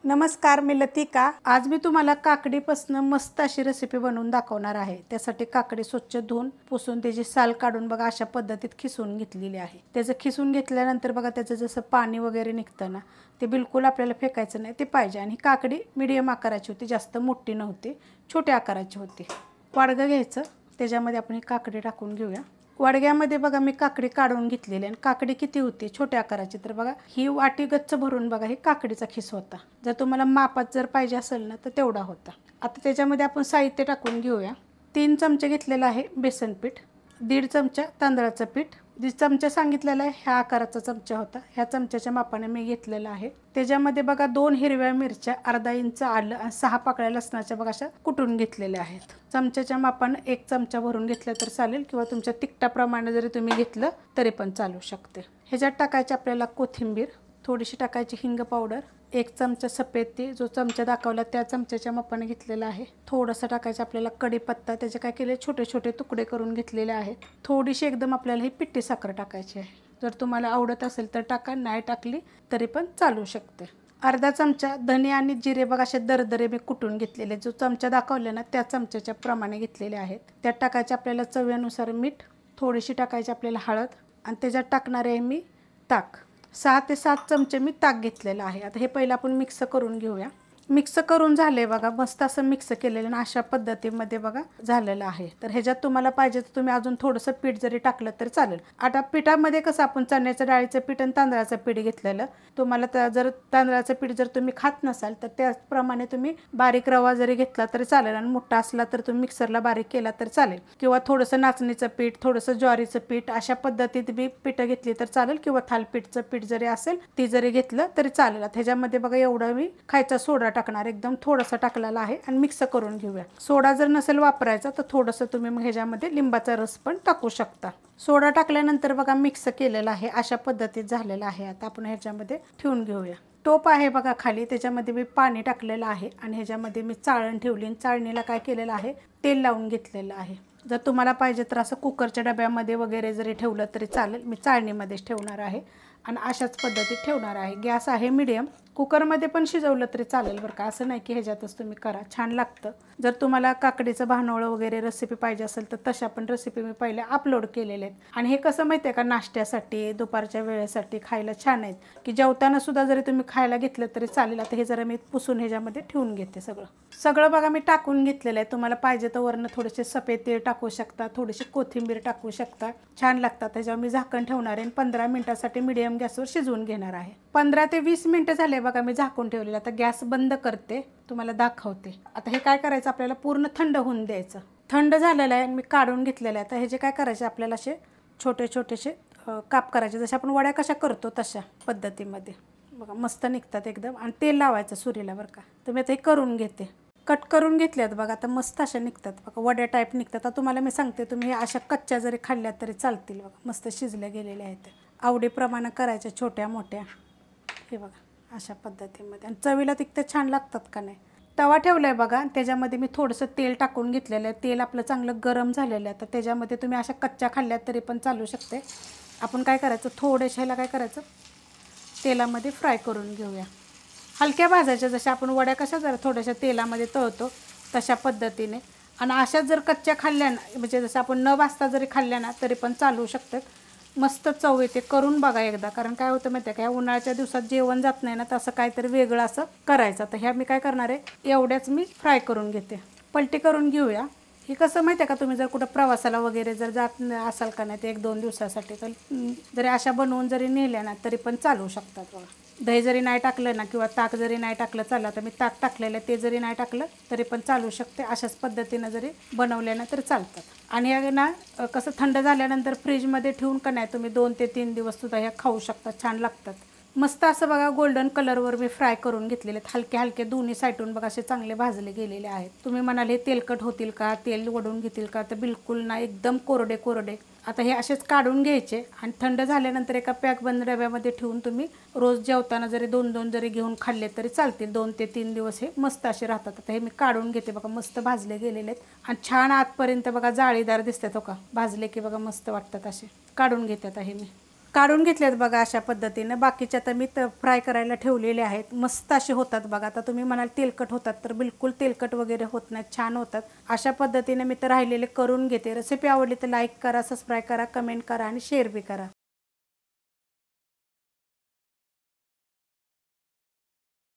नमस्कार, मी लतिका। आज मी तुम्हाला काकडीपासून मस्त अशी रेसिपी बनवून दाखवणार आहे। त्यासाठी काकडी स्वच्छ धुवून पुसून त्याची साल काढून बघा अशा पद्धतीत खिसून घेतलेली आहे। त्याचं खिसून घेतल्यानंतर बघा त्याचं जसं पाणी वगैरे निघतं ना, ते बिलकुल आपल्याला फेकायचं नाही, ते पाहिजे। आणि काकडी मीडियम आकाराची होती, जास्त मोठी नव्हती, छोट्या आकाराची होती। वाडगं घ्यायचं, त्याच्यामध्ये आपण ही काकडी टाकून घेऊया। वाडग्यामध्ये बघा मी काकडी काढून घेतलेली आहे। काकडी किती होती छोट्या आकाराची, तर बघा ही वाटी गच्च भरून बघा ही काकडीचा खिस होता। जर तुम्हाला मापात जर पाहिजे असेल ना तर तेवढा होता। आता त्याच्यामध्ये आपण साहित्य टाकून घेऊया। 3 चमचे घेतलेला आहे बेसन पीठ, 1.5 चमचा तांदळाचं पीठ, जी चमचा सांगितलेला आहे ह्या आकाराचा चमचा होता, ह्या चमच्याच्या मापाने मी घेतलेला आहे। त्याच्यामध्ये बघा 2 हिरव्या मिरच्या, अर्धा इंच आलं आणि 6 पाकळ्या लसणाच्या बघा अशा कुटून घेतलेल्या आहेत। चमच्याच्या मापाने 1 चमचा भरून घेतलं तर चालेल, किंवा तुमच्या तिखटाप्रमाणे जरी तुम्ही घेतलं तरी पण चालू शकते। ह्याच्यात टाकायची आपल्याला कोथिंबीर, थोडीशी टाकायची हिंग पावडर, 1 चमचा सफेद तीळ जो चमचा दाखवला त्या चमच्याच्या मापाने घेतलेला आहे। थोडंसं टाकायचं आपल्याला कढीपत्ता, त्याचे काय केले छोटे छोटे तुकडे करून घेतलेले आहेत। थोडीशी एकदम आपल्याला ही पिठी साखर टाकायची आहे। जर तुम्हाला आवडत असेल तर टाका, नाही टाकली तरी पण चालू शकते। अर्धा चमचा धने आणि जिरे बघा असे दरदरे मी कुटून घेतलेले, जो चमचा दाखवला ना त्या चमच्याच्या प्रमाणे घेतलेले आहेत। त्यात टाकायचे आपल्याला चवीनुसार मीठ, थोडीशी टाकायची आपल्याला हळद, आणि त्याच्यात टाकणार आहे मी ताक। 6 ते 7 चमचे मी ताक घेतलेलं आहे। आता हे पहिलं आपण मिक्स करून घेऊया। मिक्स करून झाले बघा, मस्त असं मिक्स केलेलं ना अशा पद्धतीमध्ये बघा झालेलं आहे। तर ह्याच्यात तुम्हाला पाहिजे तर तुम्ही अजून थोडंसं पीठ जरी टाकलं तर चालेल। आता पिठामध्ये कसं आपण चण्याच्या डाळीचं पीठ आणि तांदळाचं पीठ घेतलेलं, तुम्हाला जर तांदळाचं पीठ जर तुम्ही खात नसाल तर त्याचप्रमाणे तुम्ही बारीक रवा जरी घेतला तरी चालेल, आणि मोठा असला तर तुम्ही मिक्सरला बारीक केला तर चालेल, किंवा थोडंसं नाचणीचं पीठ, थोडंसं ज्वारीचं पीठ, अशा पद्धतीत बी पिठं घेतली तर चालेल, किंवा थालपीठचं पीठ जरी असेल ती जरी घेतलं तरी चालेल। ह्याच्यामध्ये बघा एवढं मी खायचा सोडा टाकणार, एकदम थोडासा टाकलेला आहे, आणि मिक्स करून घेऊया। सोडा जर नसेल वापरायचा तर थोडंसं तुम्ही मग ह्याच्यामध्ये लिंबाचा रस पण टाकू शकता। सोडा टाकल्यानंतर बघा मिक्स केलेला आहे, अशा पद्धतीत झालेला आहे। आता आपण ह्याच्यामध्ये ठेवून घेऊया। टोप आहे बघा खाली, त्याच्यामध्ये मी पाणी टाकलेलं आहे, आणि ह्याच्यामध्ये मी चाळण ठेवली, आणि चाळणीला काय केलेलं आहे तेल लावून घेतलेलं आहे। जर तुम्हाला पाहिजे तर असं कुकरच्या डब्यामध्ये वगैरे जरी ठेवलं तरी चालेल, मी चाळणीमध्येच ठेवणार आहे आणि अशाच पद्धतीत ठेवणार आहे। गॅस आहे मीडियम, कुकरमध्ये पण शिजवलं तरी चालेल बरं का, असं नाही की ह्याच्यातच तुम्ही करा, छान लागतं। जर तुम्हाला काकडीचं भानवळं वगैरे रेसिपी पाहिजे असेल तर तशा पण रेसिपी मी पहिले अपलोड केलेले आहेत। आणि हे कसं माहिती आहे का, नाश्त्यासाठी दुपारच्या वेळेसाठी खायला छान आहेत, की जेवताना सुद्धा जरी तुम्ही खायला घेतलं तरी चालेल। आता हे जरा मी पुसून ह्याच्यामध्ये ठेवून घेते। सगळं बघा मी टाकून घेतलेलं आहे। तुम्हाला पाहिजे तर वरनं थोडेसे सफेद तीळ टाकू शकता, थोडीशी कोथिंबीर टाकू शकता, छान लागतात। त्याच्यावर मी झाकण ठेवणार आहे, 15 मिनिटासाठी मीडियम गॅसवर शिजवून घेणार आहे। 15 ते 20 मिनिटं झाले बघा मी झाकून ठेवलेलं। आता गॅस बंद करते, तुम्हाला दाखवते। आता हे काय करायचं, आपल्याला पूर्ण थंड होऊन द्यायचं। थंड झालेलं आहे आणि मी काढून घेतलेलं आहे। आता हे जे काय करायचे आपल्याला असे छोटे छोटेसे काप करायचे, जसे आपण वड्या कशा करतो तशा पद्धतीमध्ये बघा, मस्त निघतात एकदम। आणि तेल लावायचं सुरीला बरं का। तर मी आता हे करून घेते, कट करून घेतल्यात बघा, आता मस्त अशा निघतात बघा, वड्या टाईप निघतात। आता तुम्हाला मी सांगते, तुम्ही अशा कच्च्या जरी खाल्ल्या तरी चालतील बघा, मस्त शिजल्या गेलेल्या आहेत। आवडीप्रमाणे करायच्या छोट्या मोठ्या, हे बघा अशा पद्धतीमध्ये, आणि चवीला तिखते छान लागतात का नाही। तवा ठेवला आहे बघा, त्याच्यामध्ये मी थोडंसं तेल टाकून घेतलेलं आहे। तेल आपलं चांगलं गरम झालेलं आहे। तर त्याच्यामध्ये तुम्ही अशा कच्च्या खाल्ल्यात तरी पण चालू शकते। आपण काय करायचं, थोड्याशा ह्याला काय करायचं तेलामध्ये फ्राय करून घेऊया, हलक्या भाजायच्या, जशा आपण वड्या कशा जरा थोड्याशा तेलामध्ये तळतो तशा पद्धतीने। आणि अशाच जर कच्च्या खाल्ल्या ना, म्हणजे जसं आपण न भाजता जरी खाल्ल्या ना तरी पण चालू शकतात, मस्त चव येते। करून बघा एकदा, कारण काय होतं माहिती आहे का, ह्या उन्हाळ्याच्या दिवसात जेवण जात नाही ना, तर असं काहीतरी वेगळं असं करायचं। तर ह्या मी काय करणार आहे, एवढ्याच मी फ्राय करून घेते, पलटी करून घेऊया। हे कसं माहिती आहे का, तुम्ही जर कुठं प्रवासाला वगैरे जर जात असाल का नाही, ते 1-2 दिवसासाठी, तर जरी अशा बनवून जरी नेल्या ना तरी पण चालू शकतात बघा। दही जरी नाही टाकलं ना, किंवा ताक जरी नाही टाकलं चाललं, तर मी ताक टाकलेलं ते जरी नाही टाकलं तरी पण चालू शकते। अशाच पद्धतीनं जरी बनवल्या ना तर चालतात। आणि ह्या ना कसं थंड झाल्यानंतर फ्रीजमध्ये ठेवून का नाही तुम्ही 2 ते 3 दिवस सुद्धा ह्या खाऊ शकता, छान लागतात। मस्त असं बघा गोल्डन कलरवर मी फ्राय करून घेतलेले आहेत, हलके हलके दोन्ही साईडून बघा असे चांगले भाजले गेलेले आहेत। तुम्ही म्हणाले तेलकट होतील का, तेल वडून घेतील का, तर बिलकुल नाही, एकदम कोरडे कोरडे। आता हे असेच काढून घ्यायचे, आणि थंड झाल्यानंतर एका पॅकबंद डब्यामध्ये ठेवून तुम्ही रोज जेवताना जरी 2-2 जरी घेऊन खाल्ले तरी चालतील। 2 ते 3 दिवस हे मस्त असे राहतात। आता हे मी काढून घेते बघा, मस्त भाजले गेलेले आहेत, आणि छान आतपर्यंत बघा जाळीदार दिसतात हो का, भाजले की बघा मस्त वाटतात असे। काढून घेते आता हे मी। काढून घेतल्यात बघा अशा पद्धतीने. बाकीच्या आता मी फ्राय करायला ठेवलेले आहेत. मस्त असे होतात बघा. आता तुम्ही म्हणाल तेलकट होतात, तर बिलकुल तेलकट वगैरे होत नाहीत, छान होतात. अशा पद्धतीने मी तर राहिलेले करून घेते. रेसिपी आवडली तर लाईक करा, सबस्क्राईब करा, कमेंट करा आणि शेअर बी करा.